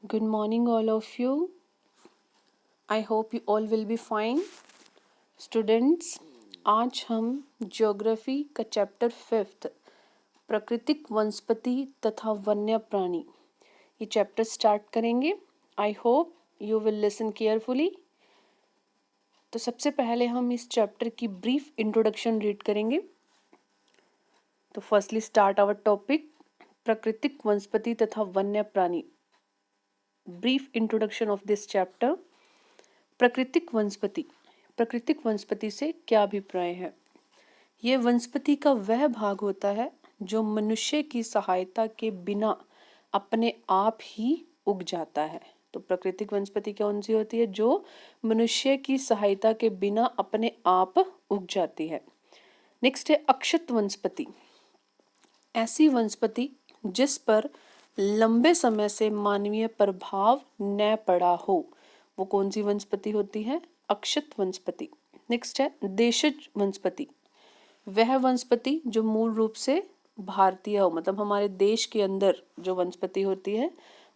Good morning, all of you. I hope you all will be fine. Students, आज हम geography का chapter 5 प्राकृतिक वनस्पति तथा वन्य प्राणी ये चैप्टर स्टार्ट करेंगे. I hope you will listen carefully. तो सबसे पहले हम इस चैप्टर की ब्रीफ इंट्रोडक्शन रीड करेंगे. तो फर्स्टली स्टार्ट आवर टॉपिक प्राकृतिक वनस्पति तथा वन्य प्राणी. Brief introduction of this chapter. प्राकृतिक वनस्पति से क्या अभिप्राय है? ये वनस्पति का वह भाग होता है जो मनुष्य की सहायता के बिना अपने आप ही उग जाता है. तो प्राकृतिक वनस्पति कौन सी होती है? जो मनुष्य की सहायता के बिना अपने आप उग जाती है. नेक्स्ट है अक्षत वनस्पति. ऐसी वनस्पति जिस पर लंबे समय से मानवीय प्रभाव न पड़ा हो, वो कौन सी वनस्पति होती है? अक्षत वनस्पति. नेक्स्ट है देशज वनस्पति. वह वनस्पति जो मूल रूप से भारतीय हो, मतलब हमारे देश के अंदर जो वनस्पति होती है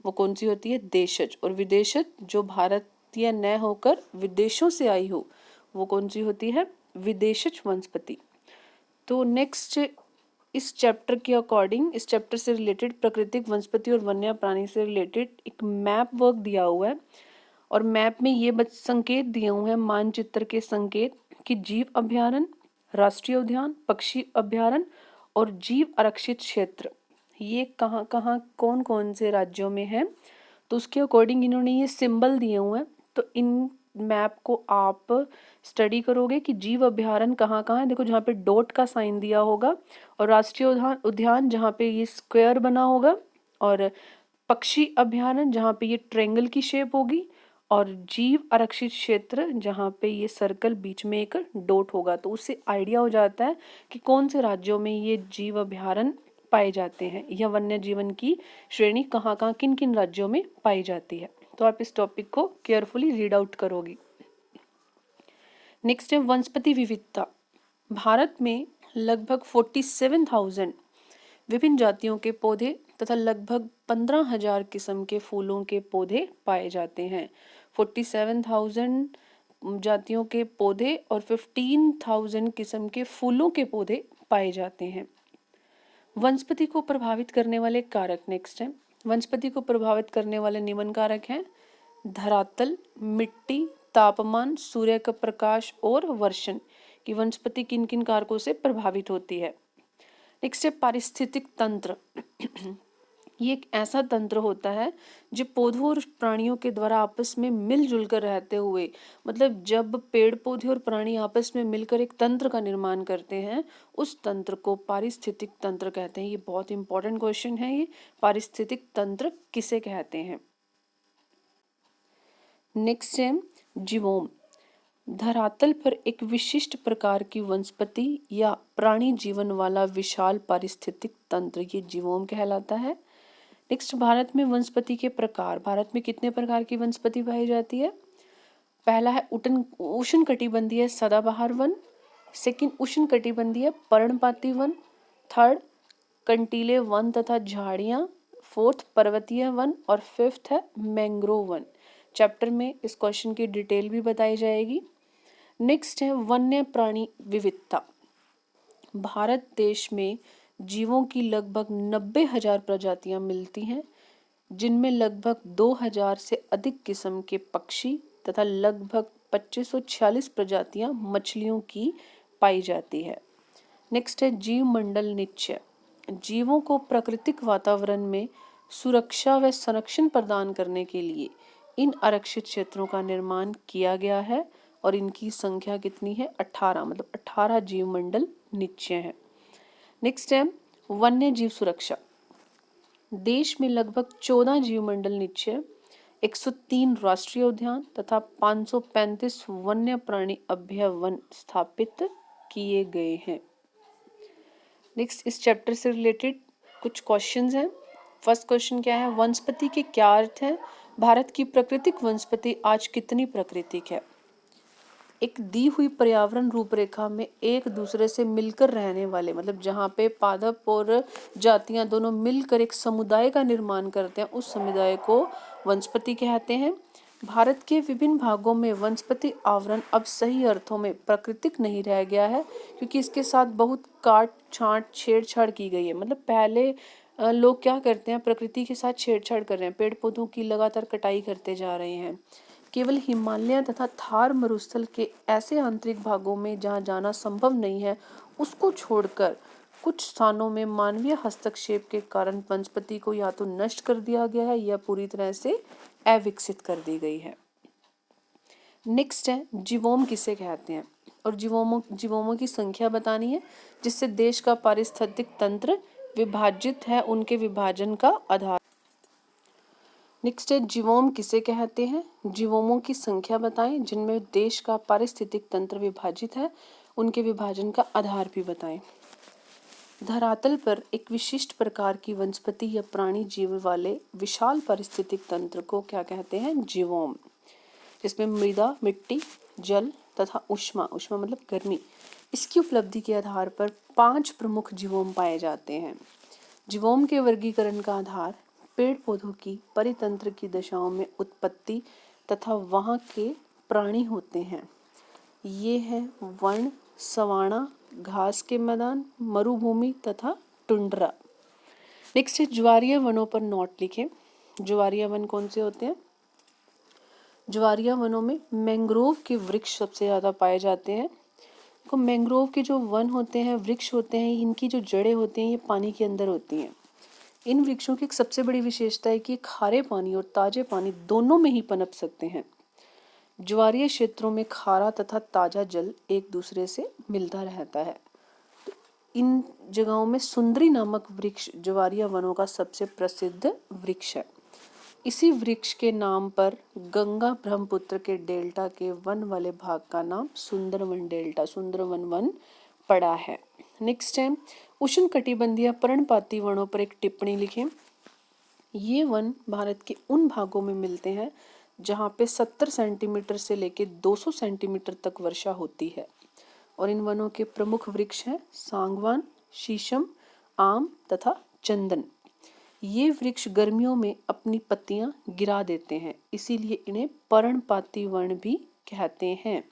वो कौन सी होती है? देशज. और विदेशज जो भारतीय न होकर विदेशों से आई हो वो कौन सी होती है? विदेशज वनस्पति. तो नेक्स्ट इस चैप्टर के अकॉर्डिंग, इस चैप्टर से रिलेटेड प्राकृतिक वनस्पति और वन्य प्राणी से रिलेटेड एक मैप वर्क दिया हुआ है. और मैप में ये संकेत दिए हुए हैं, मानचित्र के संकेत, कि जीव अभयारण्य, राष्ट्रीय उद्यान, पक्षी अभयारण्य और जीव आरक्षित क्षेत्र ये कहाँ कहाँ कौन कौन से राज्यों में है. तो उसके अकॉर्डिंग इन्होंने ये सिंबल दिए हुए हैं. तो इन मैप को आप स्टडी करोगे कि जीव अभयारण्य कहाँ कहाँ है. देखो जहाँ पे डॉट का साइन दिया होगा, और राष्ट्रीय उद्यान जहाँ पे ये स्क्वायर बना होगा, और पक्षी अभयारण्य जहाँ पे ये ट्रायंगल की शेप होगी, और जीव आरक्षित क्षेत्र जहाँ पे ये सर्कल बीच में एक डॉट होगा. तो उससे आइडिया हो जाता है कि कौन से राज्यों में ये जीव अभयारण्य पाए जाते हैं या वन्य जीवन की श्रेणी कहाँ कहाँ किन किन राज्यों में पाई जाती है. तो आप इस टॉपिक को केयरफुली रीड आउट करोगी. नेक्स्ट है वनस्पति विविधता. भारत में लगभग 47,000 विभिन्न जातियों के पौधे तथा लगभग 15,000 किस्म के फूलों के पौधे पाए जाते हैं. 47,000 जातियों के पौधे और 15,000 किस्म के फूलों के पौधे पाए जाते हैं. वनस्पति को प्रभावित करने वाले कारक. नेक्स्ट है वनस्पति को प्रभावित करने वाले निम्न कारक हैं: धरातल, मिट्टी, तापमान, सूर्य का प्रकाश और वर्षण. की वनस्पति किन किन कारकों से प्रभावित होती है. नेक्स्ट है पारिस्थितिक तंत्र. ये एक ऐसा तंत्र होता है जो पौधों और प्राणियों के द्वारा आपस में मिलजुल कर रहते हुए, मतलब जब पेड़ पौधे और प्राणी आपस में मिलकर एक तंत्र का निर्माण करते हैं, उस तंत्र को पारिस्थितिक तंत्र कहते हैं. ये बहुत इंपॉर्टेंट क्वेश्चन है. ये पारिस्थितिक तंत्र किसे कहते हैं? नेक्स्ट है जीवोम. धरातल पर एक विशिष्ट प्रकार की वनस्पति या प्राणी जीवन वाला विशाल पारिस्थितिक तंत्र, ये जीवोम कहलाता है. नेक्स्ट भारत में वनस्पति के प्रकार. भारत में कितने प्रकार की वनस्पति पाई जाती है? पहला है उष्णकटिबंधीय सदाबहार वन. सेकंड उष्णकटिबंधीय पर्णपाती वन. थर्ड कंटीले वन तथा झाड़ियां. फोर्थ पर्वतीय वन. और फिफ्थ है मैंग्रोव वन. चैप्टर में इस क्वेश्चन की डिटेल भी बताई जाएगी. नेक्स्ट है वन्य प्राणी विविधता. भारत देश में जीवों की लगभग 90,000 प्रजातियां मिलती हैं, जिनमें लगभग 2,000 से अधिक किस्म के पक्षी तथा लगभग 2546 प्रजातियां मछलियों की पाई जाती है. नेक्स्ट है जीव मंडल निश्चय. जीवों को प्राकृतिक वातावरण में सुरक्षा व संरक्षण प्रदान करने के लिए इन आरक्षित क्षेत्रों का निर्माण किया गया है, और इनकी संख्या कितनी है? 18, मतलब 18 जीव मंडल निश्चय है. नेक्स्ट है वन्य जीव सुरक्षा. देश में लगभग 14 जीव मंडल निश्चय, 103 राष्ट्रीय उद्यान तथा 535 वन्य प्राणी अभय वन स्थापित किए गए हैं. नेक्स्ट इस चैप्टर से रिलेटेड कुछ क्वेश्चंस हैं. फर्स्ट क्वेश्चन क्या है? वनस्पति के क्या अर्थ हैं? भारत की प्राकृतिक वनस्पति आज कितनी प्राकृतिक है? एक दी हुई पर्यावरण रूपरेखा में एक दूसरे से मिलकर रहने वाले, मतलब जहाँ पे पादप और जातियां दोनों मिलकर एक समुदाय का निर्माण करते हैं, उस समुदाय को वनस्पति कहते हैं। भारत के विभिन्न भागों में वनस्पति आवरण अब सही अर्थों में प्राकृतिक नहीं रह गया है, क्योंकि इसके साथ बहुत काट छांट छेड़छाड़ की गई है। मतलब पहले लोग क्या करते हैं, प्रकृति के साथ छेड़छाड़ कर रहे हैं, पेड़ पौधों की लगातार कटाई करते जा रहे हैं। केवल हिमालय तथा थार मरुस्थल के ऐसे आंतरिक भागों में जहाँ जाना संभव नहीं है, उसको छोड़कर कुछ स्थानों में मानवीय हस्तक्षेप के कारण वनस्पति को या तो नष्ट कर दिया गया है या पूरी तरह से अविकसित कर दी गई है। नेक्स्ट है जीवोम किसे कहते हैं, और जीवोमों की संख्या बतानी है जिससे देश का पारिस्थितिक तंत्र विभाजित है, उनके विभाजन का आधार। नेक्स्ट है जीवोम किसे कहते हैं, जीवोमों की संख्या बताएं जिनमें देश का पारिस्थितिक तंत्र विभाजित है, उनके विभाजन का आधार भी बताएं। धरातल पर एक विशिष्ट प्रकार की वनस्पति या प्राणी जीव वाले विशाल पारिस्थितिक तंत्र को क्या कहते हैं, जीवोम, जिसमें मृदा, मिट्टी, जल तथा ऊष्मा, ऊष्मा मतलब गर्मी, इसकी उपलब्धि के आधार पर 5 प्रमुख जीवोम पाए जाते हैं। जीवोम के वर्गीकरण का आधार पेड़ पौधों की परितंत्र की दशाओं में उत्पत्ति तथा वहाँ के प्राणी होते हैं। ये है वन, सवाना, घास के मैदान, मरुभूमि तथा टुंड्रा। नेक्स्ट है ज्वारीय वनों पर नोट लिखें। ज्वारीय वन कौन से होते हैं, ज्वारीय वनों में मैंग्रोव के वृक्ष सबसे ज्यादा पाए जाते हैं। तो मैंग्रोव के जो वन होते हैं, वृक्ष होते हैं, इनकी जो जड़ें होती हैं ये पानी के अंदर होती हैं। इन वृक्षों की एक सबसे बड़ी विशेषता है कि खारे पानी और ताजे पानी दोनों में ही पनप सकते हैं। ज्वारीय क्षेत्रों में खारा तथा ताजा जल एक दूसरे से मिलता रहता है। तो इन जगहों में सुंदरी नामक वृक्ष ज्वारीय वनों का सबसे प्रसिद्ध वृक्ष है। इसी वृक्ष के नाम पर गंगा ब्रह्मपुत्र के डेल्टा के वन वाले भाग का नाम सुंदरवन डेल्टा, सुंदरवन वन पड़ा है। नेक्स्ट है उष्णकटिबंधीय पर्णपाती वनों पर एक टिप्पणी लिखें। ये वन भारत के उन भागों में मिलते हैं जहाँ पे 70 सेंटीमीटर से लेकर 200 सेंटीमीटर तक वर्षा होती है, और इन वनों के प्रमुख वृक्ष हैं सांगवान, शीशम, आम तथा चंदन। ये वृक्ष गर्मियों में अपनी पत्तियां गिरा देते हैं, इसीलिए इन्हें पर्णपाती वन भी कहते हैं,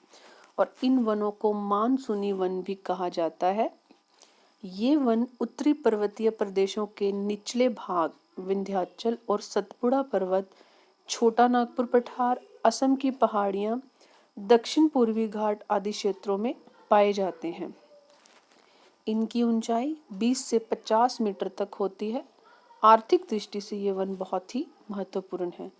और इन वनों को मानसूनी वन भी कहा जाता है। ये वन उत्तरी पर्वतीय प्रदेशों के निचले भाग, विंध्याचल और सतपुड़ा पर्वत, छोटा नागपुर पठार, असम की पहाड़ियां, दक्षिण पूर्वी घाट आदि क्षेत्रों में पाए जाते हैं। इनकी ऊंचाई 20 से 50 मीटर तक होती है। आर्थिक दृष्टि से ये वन बहुत ही महत्वपूर्ण है,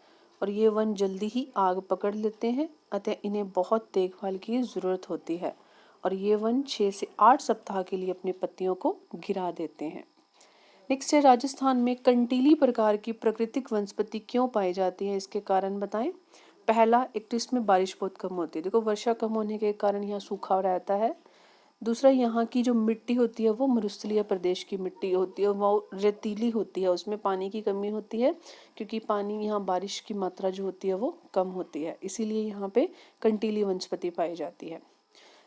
और ये वन जल्दी ही आग पकड़ लेते हैं, अतः इन्हें बहुत देखभाल की जरूरत होती है, और ये वन 6 से 8 सप्ताह के लिए अपनी पत्तियों को गिरा देते हैं। नेक्स्ट है राजस्थान में कंटीली प्रकार की प्राकृतिक वनस्पति क्यों पाई जाती है, इसके कारण बताएं। पहला, एक तो इसमें बारिश बहुत कम होती है, देखो वर्षा कम होने के कारण यहाँ सूखा रहता है। दूसरा, यहाँ की जो मिट्टी होती है वो मरुस्थलीय प्रदेश की मिट्टी होती है, वो रेतीली होती है, उसमें पानी की कमी होती है, क्योंकि पानी यहाँ बारिश की मात्रा जो होती है वो कम होती है, इसीलिए यहाँ पे कंटीली वनस्पति पाई जाती है।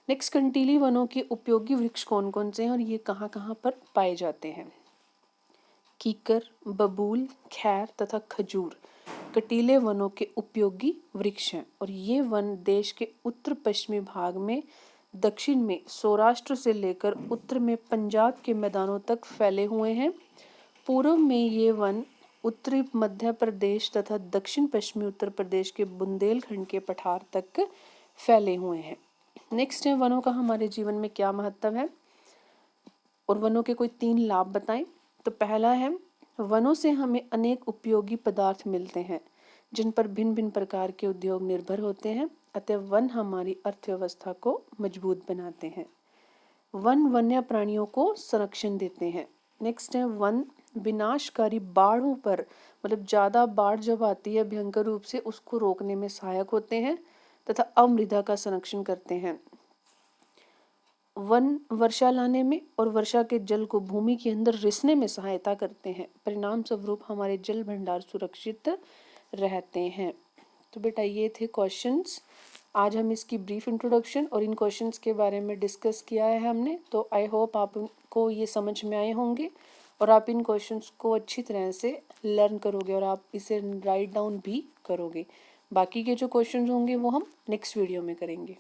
नेक्स्ट, कंटीली वनों के उपयोगी वृक्ष कौन कौन से हैं और ये कहाँ कहाँ पर पाए जाते हैं। कीकर, बबूल, खैर तथा खजूर कंटीले वनों के उपयोगी वृक्ष हैं, और ये वन देश के उत्तर पश्चिमी भाग में, दक्षिण में सौराष्ट्र से लेकर उत्तर में पंजाब के मैदानों तक फैले हुए हैं। पूर्व में ये वन उत्तरी मध्य प्रदेश तथा दक्षिण पश्चिमी उत्तर प्रदेश के बुंदेलखंड के पठार तक फैले हुए हैं। नेक्स्ट है वनों का हमारे जीवन में क्या महत्व है, और वनों के कोई 3 लाभ बताएं। तो पहला है, वनों से हमें अनेक उपयोगी पदार्थ मिलते हैं जिन पर भिन्न भिन्न प्रकार के उद्योग निर्भर होते हैं, अतः वन हमारी अर्थव्यवस्था को मजबूत बनाते हैं। वन वन्य प्राणियों को संरक्षण देते हैं। नेक्स्ट है, वन विनाशकारी बाढ़ों पर, मतलब ज्यादा बाढ़ जब आती है भयंकर रूप से, उसको रोकने में सहायक होते हैं तथा अमृदा का संरक्षण करते हैं। वन वर्षा लाने में और वर्षा के जल को भूमि के अंदर रिसने में सहायता करते हैं, परिणाम स्वरूप हमारे जल भंडार सुरक्षित रहते हैं। तो बेटा ये थे क्वेश्चंस आज हम इसकी ब्रीफ इंट्रोडक्शन और इन क्वेश्चंस के बारे में डिस्कस किया है हमने। तो आई होप आपको ये समझ में आए होंगे और आप इन क्वेश्चंस को अच्छी तरह से लर्न करोगे और आप इसे राइट डाउन भी करोगे। बाकी के जो क्वेश्चंस होंगे वो हम नेक्स्ट वीडियो में करेंगे।